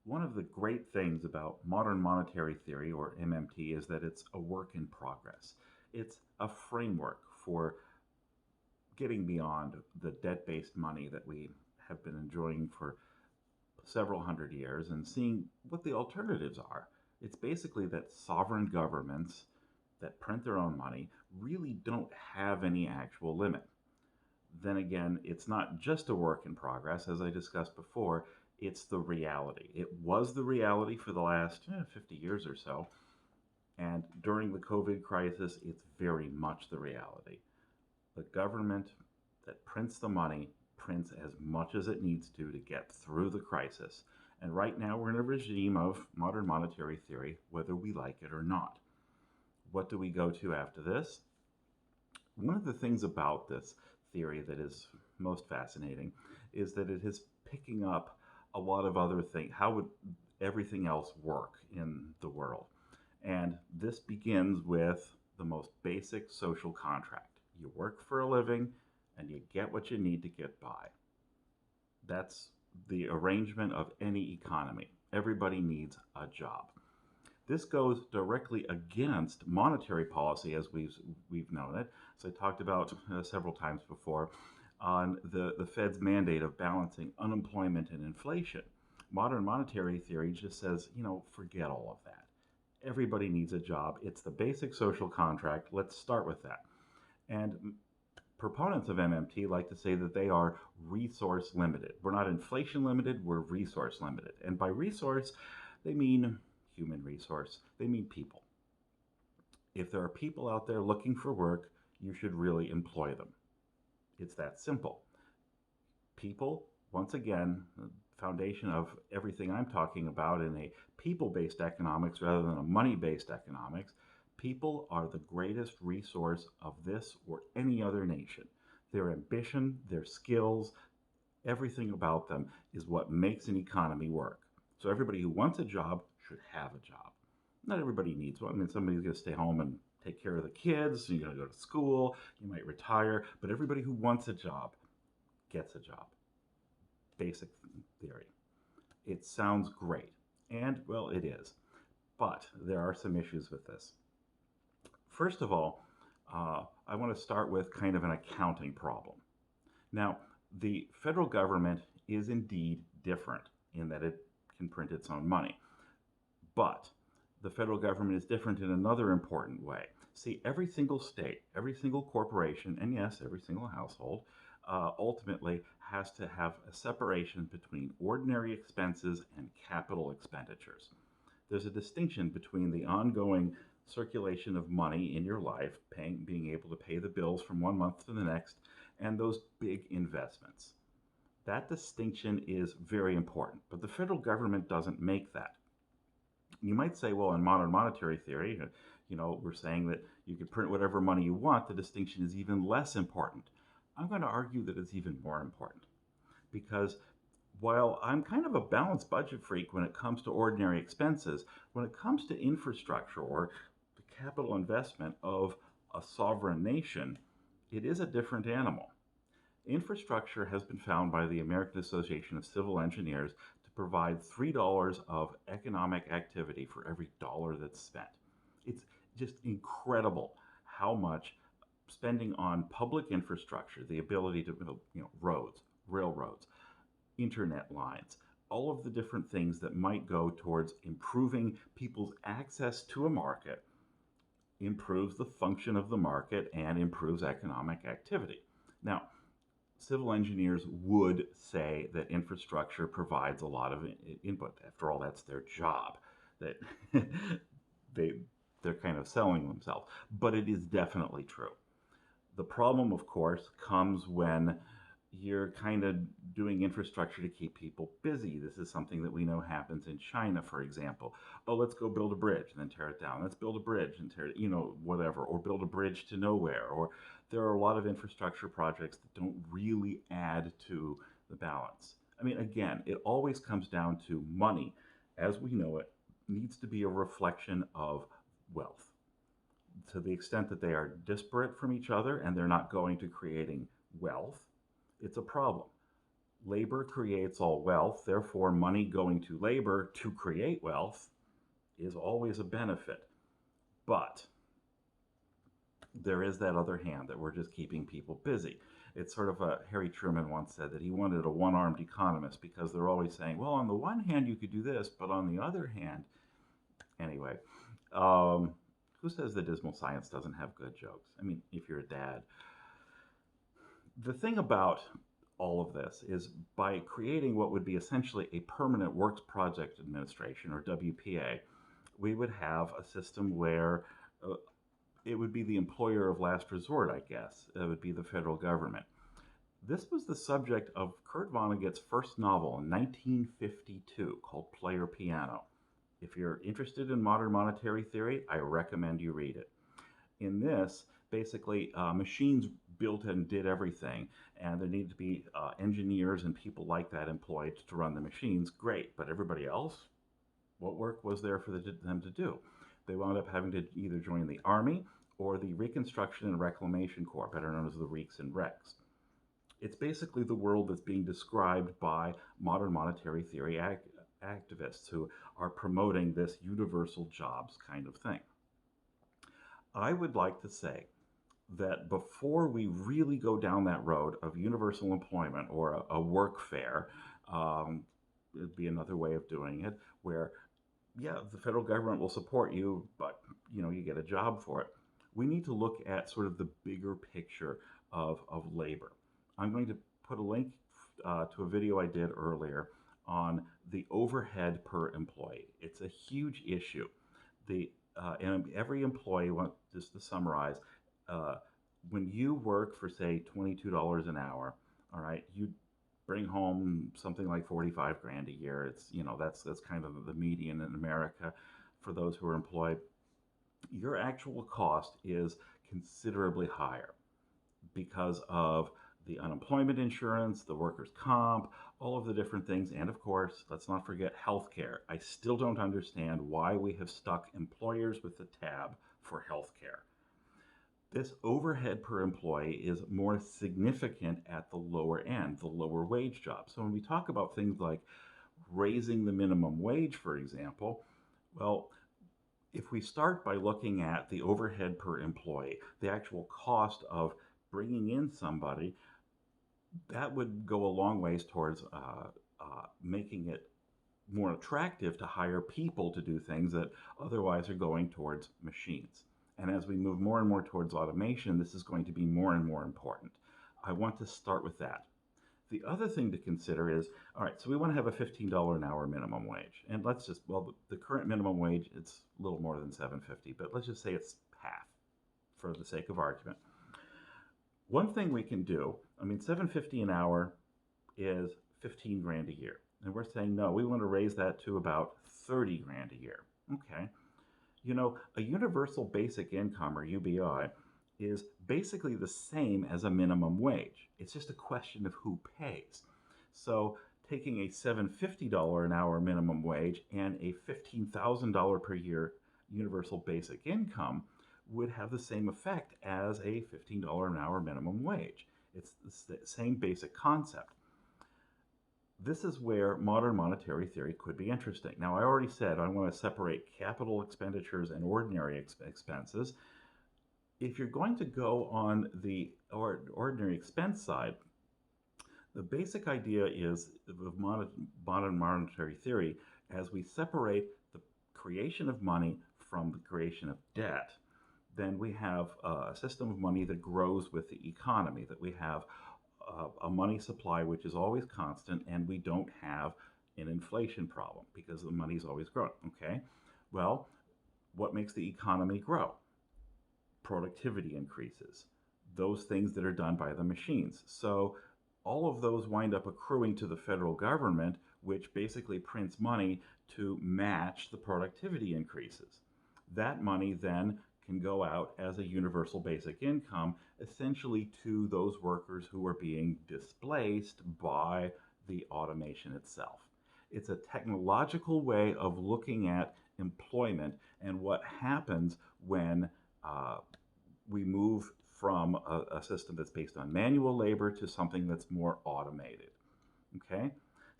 One of the great things about modern monetary theory, or MMT, is that it's a work in progress. It's a framework for getting beyond the debt based money that we have been enjoying for several hundred years and seeing what the alternatives are. It's basically that sovereign governments that print their own money really don't have any actual limit. Then again, it's not just a work in progress, as I discussed before, it's the reality. It was the reality for the last 50 years or so. And during the COVID crisis, it's very much the reality. The government that prints the money prints as much as it needs to get through the crisis. And right now, we're in a regime of modern monetary theory, whether we like it or not. What do we go to after this? One of the things about this theory that is most fascinating is that it is picking up a lot of other things. How would everything else work in the world? And this begins with the most basic social contract. You work for a living and you get what you need to get by. That's the arrangement of any economy. Everybody needs a job. This goes directly against monetary policy as we've known it. So I talked about several times before on the Fed's mandate of balancing unemployment and inflation. Modern monetary theory just says, forget all of that. Everybody needs a job. It's the basic social contract. Let's start with that. And proponents of MMT like to say that they are resource limited. We're not inflation limited, we're resource limited. And by resource, they mean human resource, they mean people. If there are people out there looking for work, you should really employ them. It's that simple. People, once again, the foundation of everything I'm talking about in a people-based economics rather than a money-based economics, people are the greatest resource of this or any other nation. Their ambition, their skills, everything about them is what makes an economy work. So everybody who wants a job should have a job. Not everybody needs one. I mean, somebody's going to stay home and take care of the kids. You're going to go to school. You might retire. But everybody who wants a job gets a job. Basic theory. It sounds great. And, well, it is. But there are some issues with this. First of all, I want to start with kind of an accounting problem. Now, the federal government is indeed different in that it can print its own money. But the federal government is different in another important way. See, every single state, every single corporation, and yes, every single household, ultimately has to have a separation between ordinary expenses and capital expenditures. There's a distinction between the ongoing circulation of money in your life, being able to pay the bills from one month to the next, and those big investments. That distinction is very important, but the federal government doesn't make that. You might say, well, in modern monetary theory, we're saying that you can print whatever money you want. The distinction is even less important. I'm going to argue that it's even more important because while I'm kind of a balanced budget freak when it comes to ordinary expenses, when it comes to infrastructure or the capital investment of a sovereign nation, it is a different animal. Infrastructure has been found by the American Association of Civil Engineers to provide $3 of economic activity for every dollar that's spent. It's just incredible how much spending on public infrastructure, the ability to build, roads, railroads, internet lines, all of the different things that might go towards improving people's access to a market, improves the function of the market and improves economic activity. Now, civil engineers would say that infrastructure provides a lot of input. After all, that's their job. That they're kind of selling themselves, but it is definitely true. The problem, of course, comes when you're kind of doing infrastructure to keep people busy. This is something that we know happens in China, for example. Oh, let's go build a bridge and then tear it down. Let's build a bridge and tear it, whatever, or build a bridge to nowhere. Or there are a lot of infrastructure projects that don't really add to the balance. I mean, again, it always comes down to money, as we know it, needs to be a reflection of wealth. To the extent that they are disparate from each other and they're not going to creating wealth, it's a problem. Labor creates all wealth, therefore, money going to labor to create wealth is always a benefit. But there is that other hand that we're just keeping people busy. It's sort of Harry Truman once said that he wanted a one armed economist because they're always saying, well, on the one hand, you could do this, but on the other hand, anyway, um, who says the dismal science doesn't have good jokes? I mean, if you're a dad, the thing about all of this is by creating what would be essentially a permanent works project administration or WPA, we would have a system where it would be the employer of last resort, I guess. It would be the federal government. This was the subject of Kurt Vonnegut's first novel in 1952 called Player Piano. If you're interested in modern monetary theory, I recommend you read it. In this, basically, machines built and did everything, and there needed to be engineers and people like that employed to run the machines. Great, but everybody else, what work was there for them to do? They wound up having to either join the Army or the Reconstruction and Reclamation Corps, better known as the Reeks and Recs. It's basically the world that's being described by modern monetary theory activists who are promoting this universal jobs kind of thing. I would like to say that before we really go down that road of universal employment or a workfare, it'd be another way of doing it, where yeah, the federal government will support you, but you get a job for it. We need to look at sort of the bigger picture of labor. I'm going to put a link to a video I did earlier on the overhead per employee. It's a huge issue. And every employee, just to summarize, when you work for say $22 an hour, all right, you bring home something like 45 grand a year. It's that's kind of the median in America for those who are employed. Your actual cost is considerably higher because of the unemployment insurance, the workers' comp, all of the different things, and of course, let's not forget healthcare. I still don't understand why we have stuck employers with the tab for healthcare. This overhead per employee is more significant at the lower end, the lower wage jobs. So when we talk about things like raising the minimum wage, for example, well, if we start by looking at the overhead per employee, the actual cost of bringing in somebody, that would go a long ways towards making it more attractive to hire people to do things that otherwise are going towards machines. And as we move more and more towards automation, this is going to be more and more important. I want to start with that. The other thing to consider is, all right, so we want to have a $15 an hour minimum wage. And let's just, well, the current minimum wage, it's a little more than $7.50, but let's just say it's half for the sake of argument. One thing we can do, I mean, $7.50 an hour is 15 grand a year. And we're saying, no, we want to raise that to about 30 grand a year. Okay. A universal basic income, or UBI, is basically the same as a minimum wage. It's just a question of who pays. So taking a $750 an hour minimum wage and a $15,000 per year universal basic income would have the same effect as a $15 an hour minimum wage. It's the same basic concept. This is where modern monetary theory could be interesting. Now, I already said I want to separate capital expenditures and ordinary expenses. If you're going to go on the ordinary expense side, the basic idea is of modern monetary theory, as we separate the creation of money from the creation of debt, then we have a system of money that grows with the economy, that we have a money supply which is always constant, and we don't have an inflation problem because the money's always growing. Okay, well, what makes the economy grow? Productivity increases, those things that are done by the machines. So all of those wind up accruing to the federal government, which basically prints money to match the productivity increases. That money then can go out as a universal basic income, essentially to those workers who are being displaced by the automation itself. It's a technological way of looking at employment and what happens when we move from a system that's based on manual labor to something that's more automated. Okay?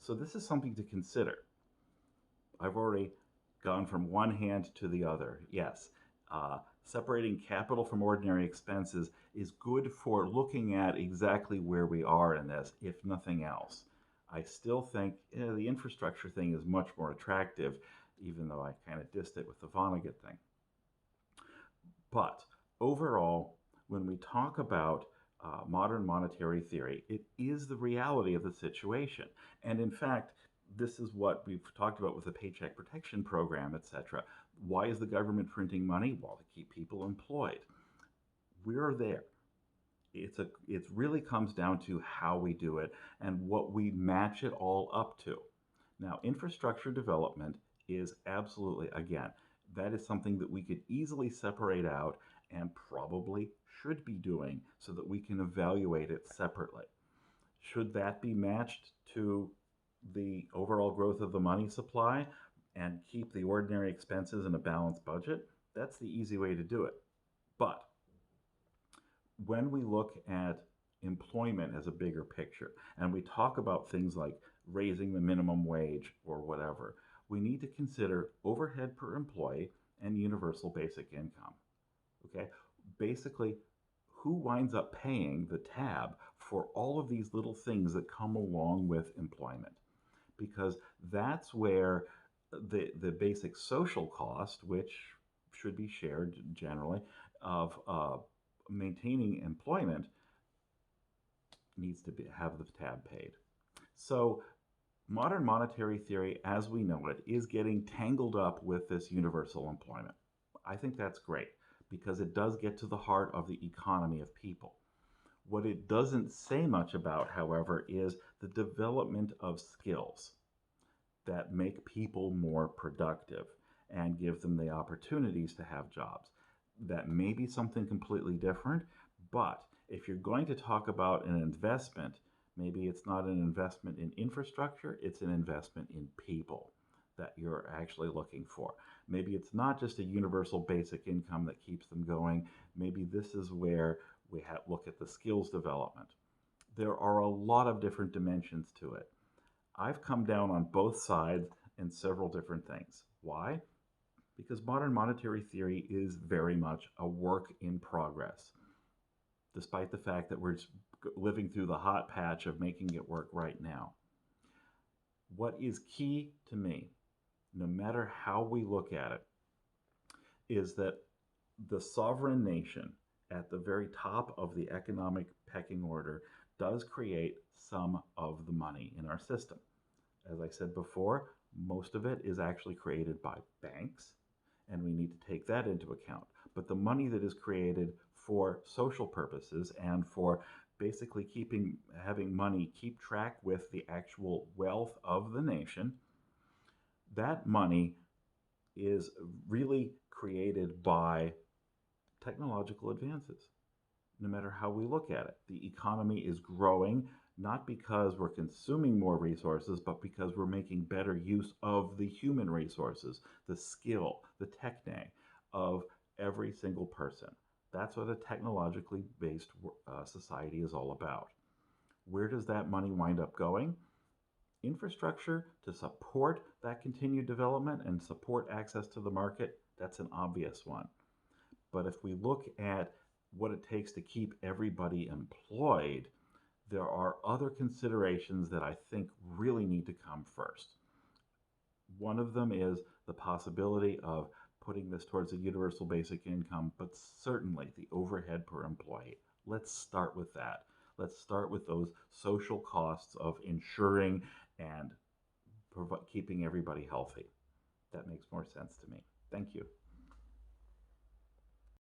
So this is something to consider. I've already gone from one hand to the other. Yes, separating capital from ordinary expenses is good for looking at exactly where we are in this, if nothing else. I still think the infrastructure thing is much more attractive, even though I kind of dissed it with the Vonnegut thing. But overall, when we talk about modern monetary theory, it is the reality of the situation. And in fact, this is what we've talked about with the Paycheck Protection Program, etc. Why is the government printing money? Well, to keep people employed. We're there. It really comes down to how we do it and what we match it all up to. Now, infrastructure development is absolutely, again, that is something that we could easily separate out and probably should be doing so that we can evaluate it separately. Should that be matched to the overall growth of the money supply and keep the ordinary expenses in a balanced budget? That's the easy way to do it. But when we look at employment as a bigger picture and we talk about things like raising the minimum wage or whatever, we need to consider overhead per employee and universal basic income. Okay? Basically, who winds up paying the tab for all of these little things that come along with employment? Because that's where the basic social cost, which should be shared generally, of maintaining employment needs to have the tab paid. So modern monetary theory, as we know it, is getting tangled up with this universal employment. I think that's great because it does get to the heart of the economy of people. What it doesn't say much about, however, is the development of skills that make people more productive and give them the opportunities to have jobs. That may be something completely different, but if you're going to talk about an investment, maybe it's not an investment in infrastructure, it's an investment in people that you're actually looking for. Maybe it's not just a universal basic income that keeps them going. Maybe this is where we look at the skills development. There are a lot of different dimensions to it. I've come down on both sides in several different things. Why? Because modern monetary theory is very much a work in progress, despite the fact that we're living through the hot patch of making it work right now. What is key to me, no matter how we look at it, is that the sovereign nation at the very top of the economic pecking order does create some of the money in our system. As I said before, most of it is actually created by banks, and we need to take that into account. But the money that is created for social purposes and for basically having money keep track with the actual wealth of the nation, that money is really created by technological advances. No matter how we look at it, the economy is growing not because we're consuming more resources, but because we're making better use of the human resources, the skill, the techne of every single person. That's what a technologically based society is all about. Where does that money wind up going? Infrastructure to support that continued development and support access to the market, that's an obvious one. But if we look at what it takes to keep everybody employed, there are other considerations that I think really need to come first. One of them is the possibility of putting this towards a universal basic income, but certainly the overhead per employee. Let's start with that. Let's start with those social costs of ensuring and keeping everybody healthy. That makes more sense to me. Thank you.